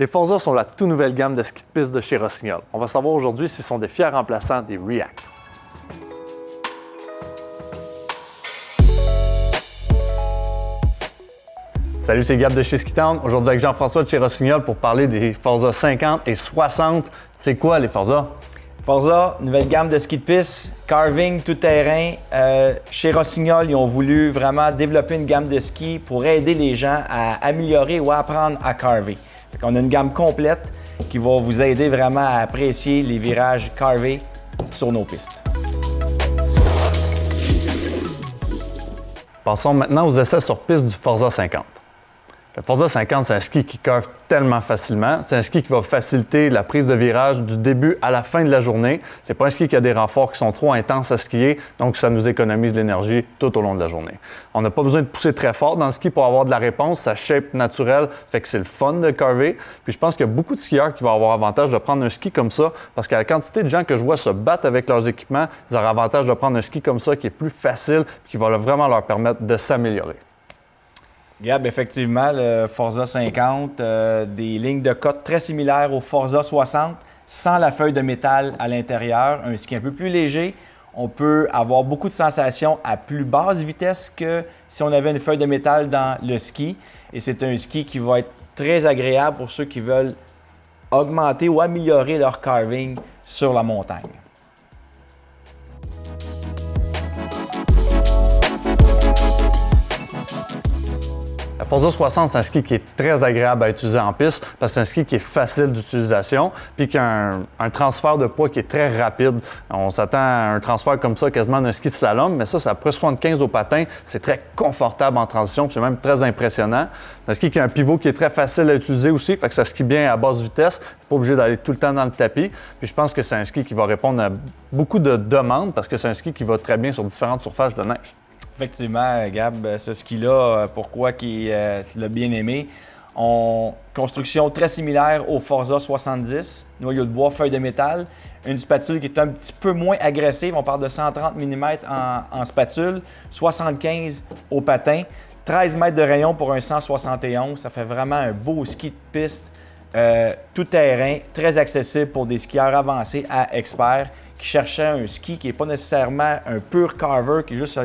Les Forza sont la toute nouvelle gamme de ski de piste de chez Rossignol. On va savoir aujourd'hui s'ils sont des fiers remplaçants des React. Salut, c'est Gab de chez Skitown. Aujourd'hui avec Jean-François de chez Rossignol pour parler des Forza 50 et 60. C'est quoi les Forza? Forza, nouvelle gamme de ski de piste, carving, tout-terrain. Chez Rossignol, ils ont voulu vraiment développer une gamme de ski pour aider les gens à améliorer ou à apprendre à carver. On a une gamme complète qui va vous aider vraiment à apprécier les virages carvés sur nos pistes. Passons maintenant aux essais sur piste du Forza 50. Le Forza 50, c'est un ski qui curve tellement facilement. C'est un ski qui va faciliter la prise de virage du début à la fin de la journée. C'est pas un ski qui a des renforts qui sont trop intenses à skier, donc ça nous économise l'énergie tout au long de la journée. On n'a pas besoin de pousser très fort dans le ski pour avoir de la réponse. Sa shape naturelle fait que c'est le fun de carver. Puis je pense qu'il y a beaucoup de skieurs qui vont avoir avantage de prendre un ski comme ça, parce que la quantité de gens que je vois se battre avec leurs équipements, ils auront avantage de prendre un ski comme ça qui est plus facile, qui va vraiment leur permettre de s'améliorer. Gab, effectivement, le Forza 50, des lignes de cote très similaires au Forza 60, sans la feuille de métal à l'intérieur, un ski un peu plus léger. On peut avoir beaucoup de sensations à plus basse vitesse que si on avait une feuille de métal dans le ski. Et c'est un ski qui va être très agréable pour ceux qui veulent augmenter ou améliorer leur carving sur la montagne. La Forza 60, c'est un ski qui est très agréable à utiliser en piste parce que c'est un ski qui est facile d'utilisation puis qui a un transfert de poids qui est très rapide. On s'attend à un transfert comme ça quasiment d'un ski de slalom, mais ça, c'est à peu près 75 au patin. C'est très confortable en transition puis c'est même très impressionnant. C'est un ski qui a un pivot qui est très facile à utiliser aussi, fait que ça skie bien à basse vitesse. Pas obligé d'aller tout le temps dans le tapis. Puis je pense que c'est un ski qui va répondre à beaucoup de demandes parce que c'est un ski qui va très bien sur différentes surfaces de neige. Effectivement, Gab, ce ski-là, pourquoi qu'il l'a bien aimé? Construction très similaire au Forza 70, noyau de bois, feuille de métal, une spatule qui est un petit peu moins agressive, on parle de 130 mm en spatule, 75 au patin, 13 mètres de rayon pour un 171, ça fait vraiment un beau ski de piste, tout terrain, très accessible pour des skieurs avancés à experts qui cherchaient un ski qui n'est pas nécessairement un pur carver, qui est juste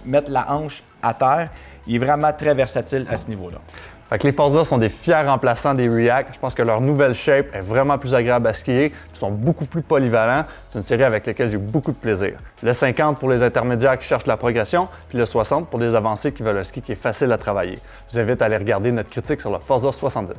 mettre la hanche à terre. Il est vraiment très versatile à ce niveau-là. Fait que les Forza sont des fiers remplaçants des React. Je pense que leur nouvelle shape est vraiment plus agréable à skier. Ils sont beaucoup plus polyvalents. C'est une série avec laquelle j'ai eu beaucoup de plaisir. Le 50 pour les intermédiaires qui cherchent la progression, puis le 60 pour les avancés qui veulent un ski qui est facile à travailler. Je vous invite à aller regarder notre critique sur le Forza 70.